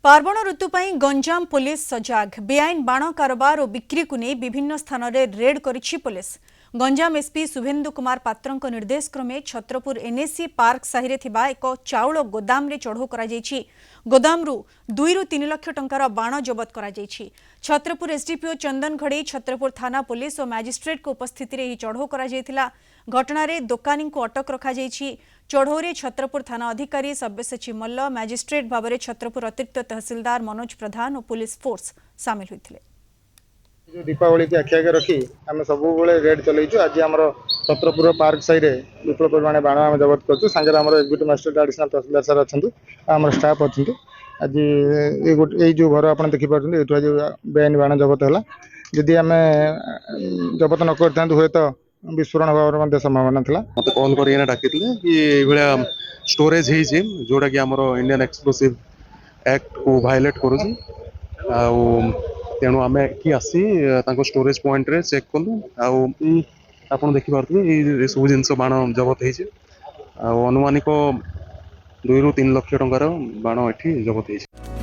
पार्वण ऋतु पर गंजाम पुलिस सजाग बेआईन बाण कारोबार और बिक्री को नहीं विभिन्न स्थान में रेड करिछि पुलिस। गंजाम एसपी शुभेन्दु कुमार पात्रंक निर्देश क्रमे छत्रपुर एनएसी पार्क साहिरे थिबा एक चाउल गोदाम रे चढ़ऊ करा जायछि। गोदामरू 2 ରୁ 3 लाख टंकार बाण जबत करा जायछि। छत्रपुर एसडीपीओ चंदन घड़ी छत्रपुर थाना पुलिस और मैजिस्ट्रेट को उपस्थिति रे चढ़ऊ करा जायथिला। घटना दोकानी को अटक रखा जायछि। चढ़ौरे छत्रपुर थाना अधिकारी सब्यसाची मल्ल मैजिस्ट्रेट भाव में छत्रपुर अतिरिक्त तहसीलदार मनोज प्रधान और पुलिस फोर्स सामिल होते। जो दीपावली की आखि आगे रखी आम सब रेड चलैचु। आज आम छत्रपुर पार्क साइड विपुल परिमाण बाण आम जबत कर सागर आम एग्जीक्यूटिव मजिस्ट्रेट एडिशनल तहसीलदार सर अच्छा आम स्टाफ अच्छा। आज ये जो घर आप देखिपुर ये आज बेआईन बाण जबत है। जदि आम जबत न कर हुए तो विस्फोरण होवर संभावना था। मत कॉल कर डाकी कि स्टोरेज हो जोटा कि आम इंडियन एक्सप्लोसिव एक्ट को भायोलेट करुँच तेणु आम कि आसी स्टोरेज पॉइंट रे चेक कलु आप देखिपे सब जिन बाण जबत हो अनुमानिक 2 ରୁ 3 लाख टंकार बाण ये जबत हो।